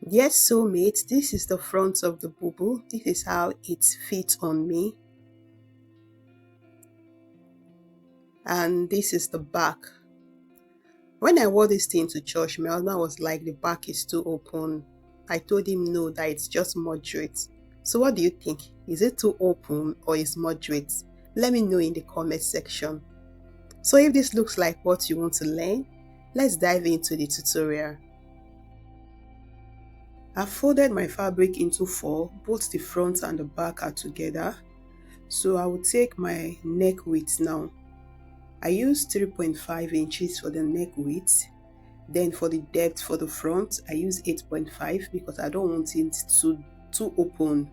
Yes, soulmate, this is the front of the Bubu. This is how it fits on me. And this is the back. When I wore this thing to church, my husband was like, the back is too open. I told him no, that it's just moderate. So what do you think? Is it too open or is moderate? Let me know in the comment section. So if this looks like what you want to learn, let's dive into the tutorial. I've folded my fabric into four, both the front and the back are together. So I will take my neck width now. I use 3.5 inches for the neck width. Then for the depth for the front, I use 8.5 because I don't want it too open.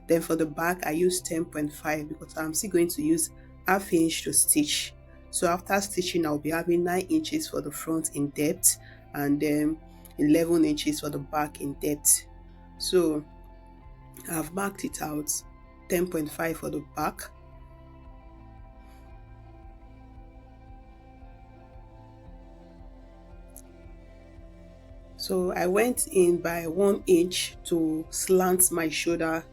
Then for the back, I use 10.5 because I'm still going to use half inch to stitch. So after stitching, I'll be having 9 inches for the front in depth and then 11 inches for the back in depth. So I've marked it out, 10.5 for the back. So I went in by 1 inch to slant my shoulder.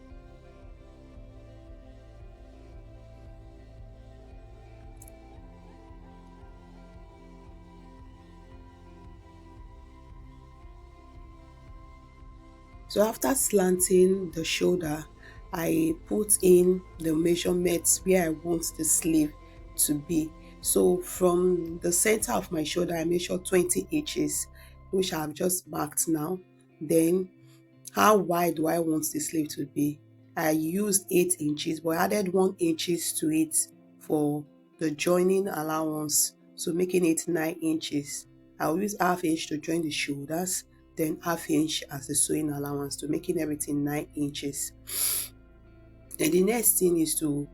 So after slanting the shoulder, I put in the measurements where I want the sleeve to be. So from the center of my shoulder, I measure 20 inches, which I've just marked now. Then how wide do I want the sleeve to be? I used 8 inches, but I added 1 inches to it for the joining allowance, so making it 9 inches. I'll use half inch to join the shoulders, then half inch as the sewing allowance, to making everything 9 inches. Then the next thing is to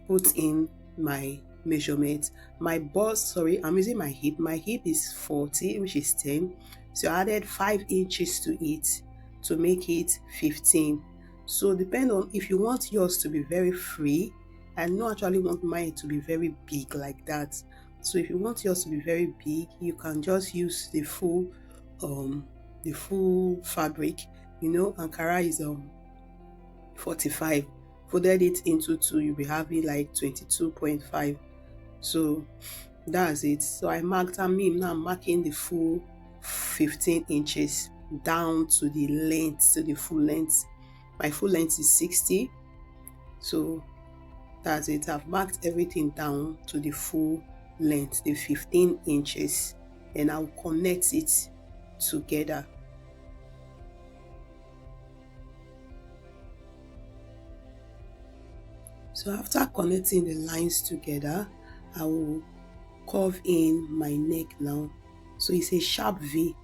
put in my measurement. My bust, sorry, I'm using my hip. My hip is 40, which is 10. So I added 5 inches to it to make it 15. So depend on if you want yours to be very free. I don't actually want mine to be very big like that. So if you want yours to be very big, you can just use the full fabric. You know, Ankara is 45. Folded it into two, you'll be having like 22.5. So that's it. So I marked, now I'm marking the full 15 inches down to the length, to the full length. My full length is 60. So that's it. I've marked everything down to the full length, the 15 inches, and I'll connect it together. So after connecting the lines together, I will curve in my neck now. So it's a sharp V.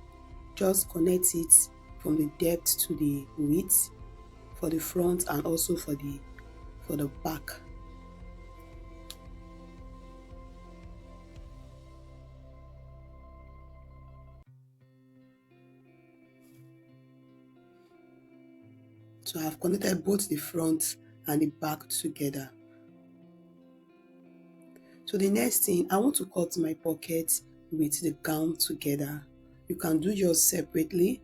Just connect it from the depth to the width for the front and also for the back. So I've connected both the front and the back together. So the next thing, I want to cut my pocket with the gown together. You can do yours separately.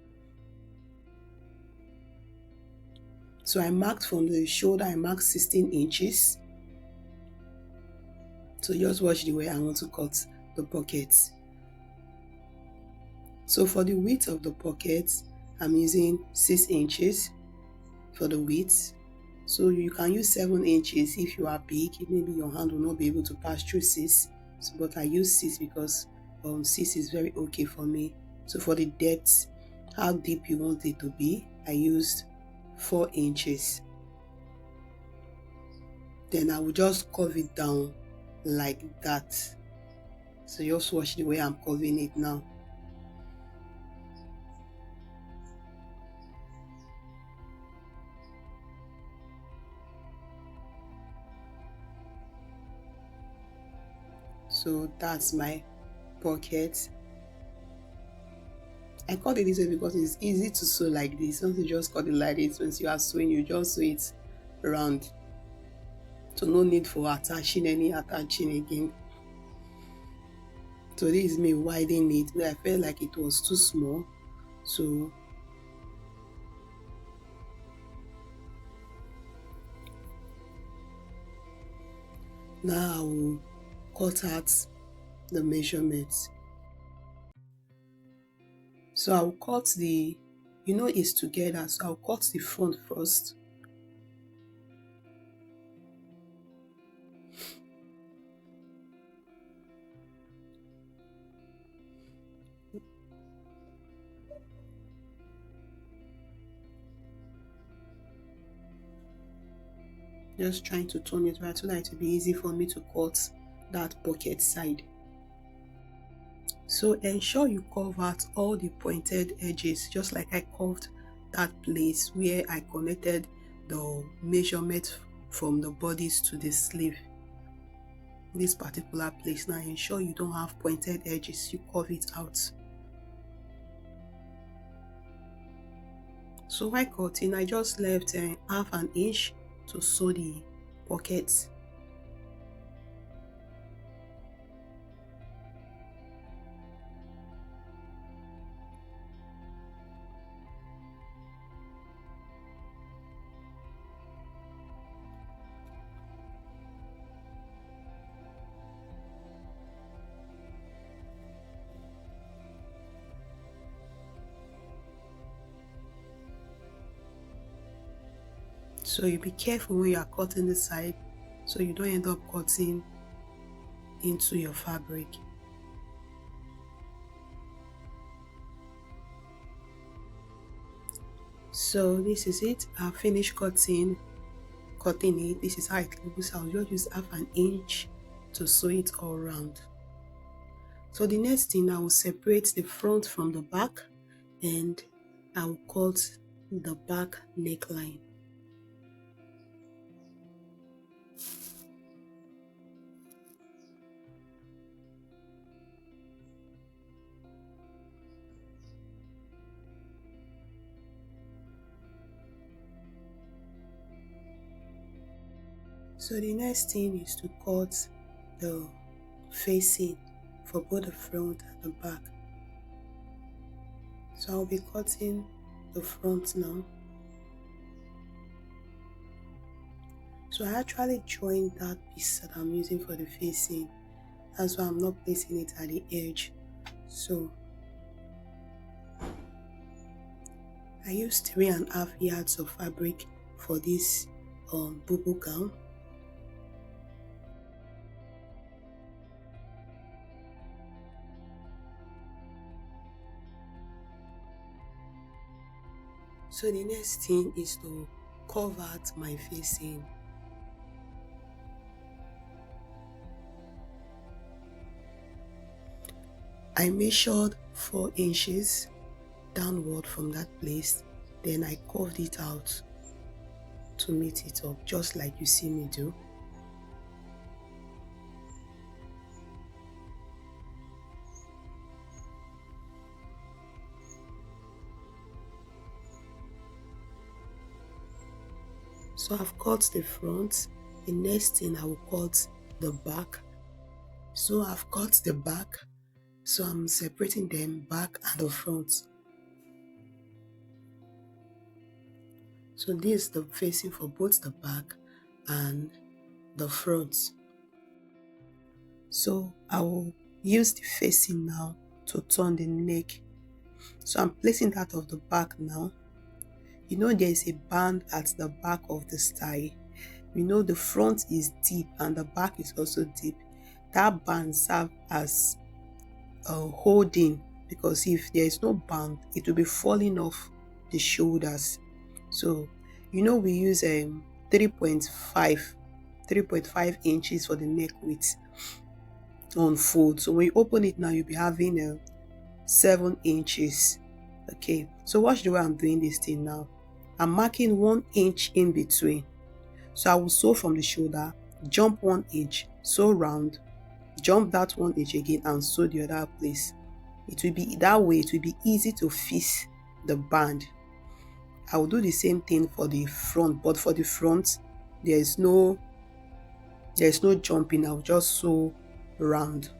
So I marked from the shoulder, I marked 16 inches. So just watch the way I want to cut the pocket. So for the width of the pocket, I'm using 6 inches for the width. So you can use 7 inches if you are big. Maybe your hand will not be able to pass through 6. So, but I use 6 because 6 is very okay for me. So for the depth, how deep you want it to be, I used 4 inches. Then I will just curve it down like that. So just watch the way I'm curving it now. So that's my pocket. I cut it this way because it's easy to sew like this. Once you just cut it like this, once you are sewing, you just sew it round. So no need for attaching again. So this is me widening it, but I felt like it was too small. So Now I will cut out the measurements. So I'll cut the, it's together, so I'll cut the front first. Just trying to turn it right so that it will be easy for me to cut that pocket side. So ensure you curve out all the pointed edges, just like I curved that place where I connected the measurement from the bodice to the sleeve. This particular place, now ensure you don't have pointed edges, you curve it out. So while cutting, I just left half an inch to sew the pockets. So you be careful when you are cutting the side so you don't end up cutting into your fabric. So this is it. I've finished cutting it. This is how it looks. I'll just use half an inch to sew it all around. So the next thing, I will separate the front from the back and I will cut the back neckline. So the next thing is to cut the facing for both the front and the back. So I'll be cutting the front now. So I actually joined that piece that I'm using for the facing. That's why I'm not placing it at the edge. So I used 3.5 yards of fabric for this Bubu gown. So the next thing is to curve out my facing. I measured 4 inches downward from that place, then I curved it out to meet it up, just like you see me do. So I've cut the front. The next thing I will cut the back. So I've cut the back. So I'm separating them, back and the front. So this is the facing for both the back and the front. So I will use the facing now to turn the neck. So I'm placing that of the back now. There is a band at the back of the style. The front is deep and the back is also deep. That band serves as a holding, because if there is no band, it will be falling off the shoulders. So we use 3.5 inches for the neck width on fold. So when you open it now, you'll be having 7 inches. Okay, so watch the way I'm doing this thing now. I'm marking 1 inch in between. So I will sew from the shoulder, jump 1 inch, sew round, jump that 1 inch again and sew the other place. It will be that way. It will be easy to fix the band. I will do the same thing for the front, but for the front there is no jumping. I'll just sew round.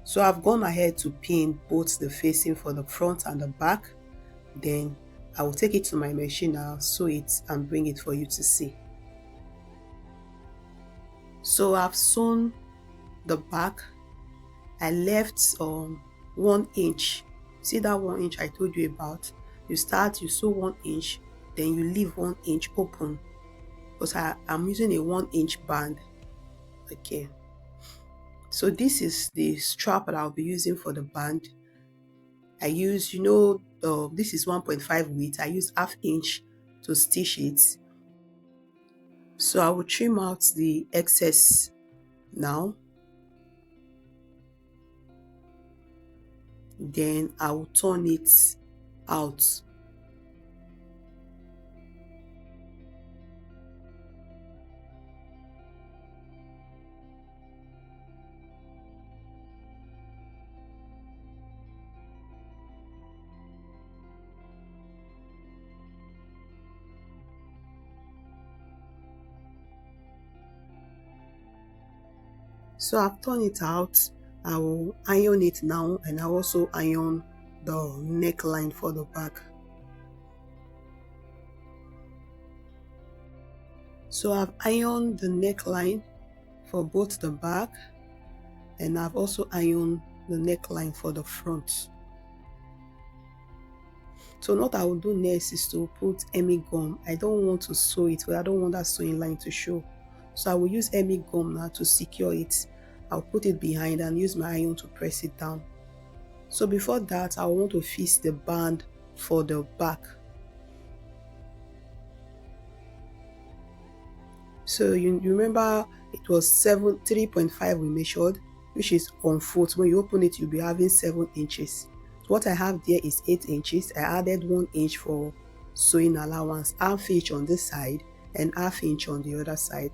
So I've gone ahead to pin both the facing for the front and the back. Then I will take it to my machine, I'll sew it and bring it for you to see. So I've sewn the back. I left 1 inch. See that 1 inch I told you about? You sew 1 inch, then you leave 1 inch open, because I'm using a 1 inch band. Okay. So this is the strap that I'll be using for the band. I use, this is 1.5 width. I use 1/2 inch to stitch it. So I will trim out the excess now. Then I will turn it out. So I've turned it out. I will iron it now, and I also iron the neckline for the back. So I've ironed the neckline for both the back, and I've also ironed the neckline for the front. So what I will do next is to put Emmy gum. I don't want to sew it, but I don't want that sewing line to show. So I will use Emmy gum now to secure it. I'll put it behind and use my iron to press it down. So before that, I want to fix the band for the back. So you remember it was 3.5 we measured, which is on foot. When you open it, you'll be having 7 inches. So what I have there is 8 inches. I added 1 inch for sewing allowance, 1/2 inch on this side and 1/2 inch on the other side.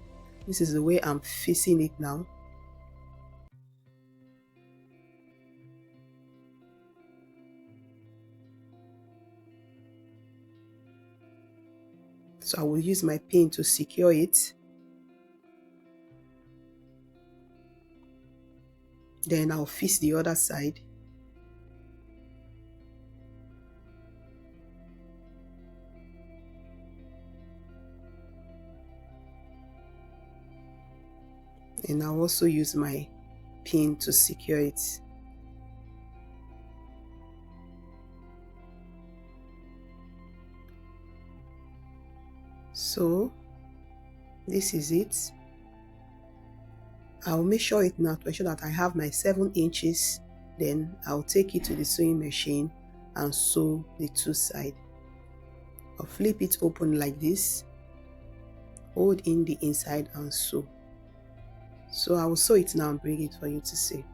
This is the way I'm fixing it now. So I will use my pin to secure it. Then I'll fix the other side. And I'll also use my pin to secure it. So this is it. I'll measure it now to ensure that I have my 7 inches. Then I'll take it to the sewing machine and sew the two sides. I'll flip it open like this, hold in the inside and sew. So I will sew it now and bring it for you to see.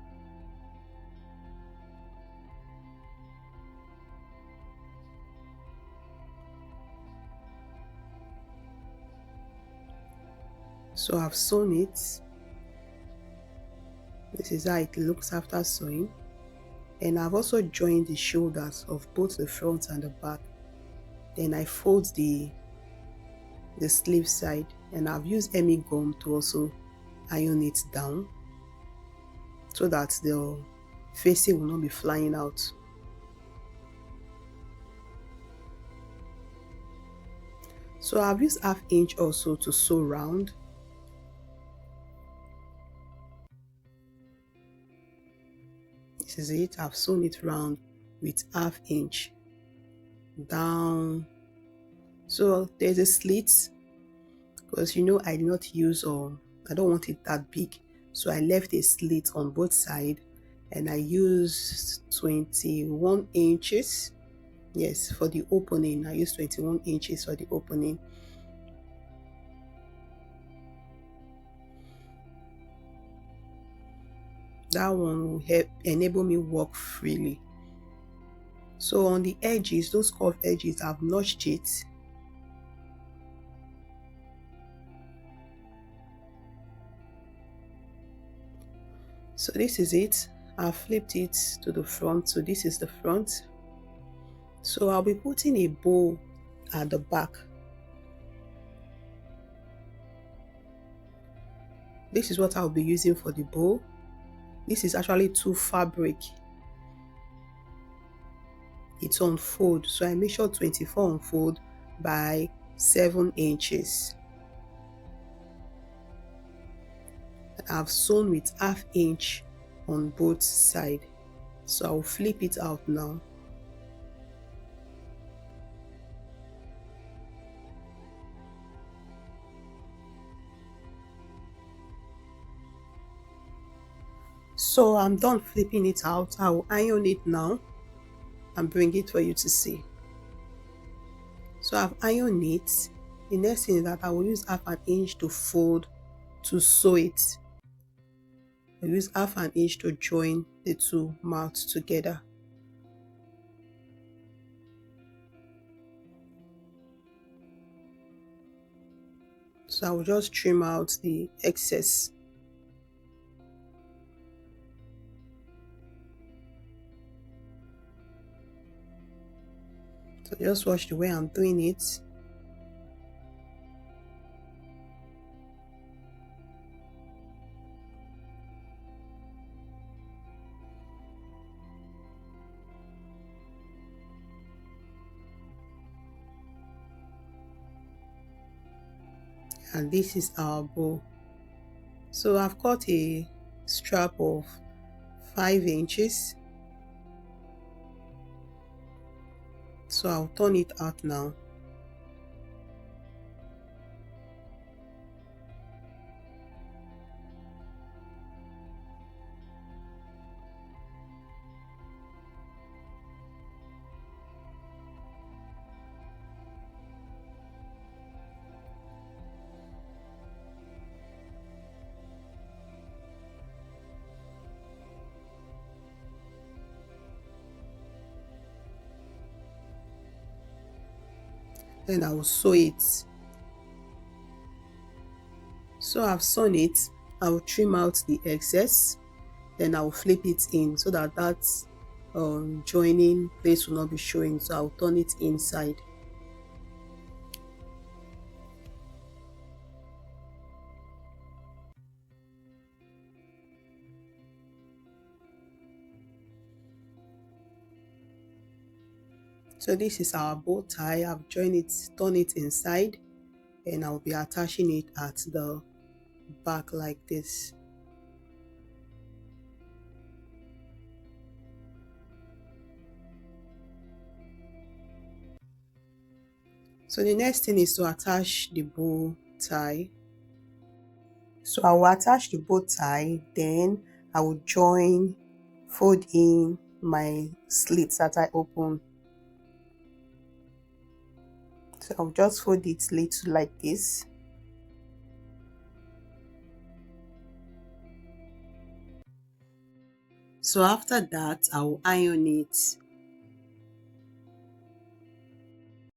So I've sewn it. This is how it looks after sewing. And I've also joined the shoulders of both the front and the back. Then I fold the sleeve side, and I've used Emmy gum to also iron it down so that the facing will not be flying out. So I've used 1/2 inch also to sew round. This is it. I've sewn it round with 1/2 inch down. So there's a slit, because I did not use I don't want it that big, so I left a slit on both sides, and I used 21 inches. Yes, for the opening I used 21 inches for the opening. That one will help enable me work freely. So on the edges, those curved edges, I've notched it. So this is it. I've flipped it to the front. So this is the front. So I'll be putting a bow at the back. This is what I'll be using for the bow. This is actually 2 fabric. It's on fold, so I measured 24 on fold by 7 inches. I've sewn with 1/2 inch on both sides. So I'll flip it out now. So I'm done flipping it out. I will iron it now and bring it for you to see. So I've ironed it. The next thing is that I will use 1/2 inch to fold to sew it. I use 1/2 inch to join the two mouths together. So I will just trim out the excess. So just watch the way I'm doing it. And this is our bow. So I've cut a strap of 5 inches. So I'll turn it out now. Then I will sew it. So I've sewn it. I will trim out the excess. Then I will flip it in so that joining place will not be showing. So I'll turn it inside. So this is our bow tie. I've joined it, turn it inside, and I'll be attaching it at the back like this. So the next thing is to attach the bow tie. So I will attach the bow tie, then I will fold in my slits that I open. So I'll just fold it little like this. So after that, I will iron it.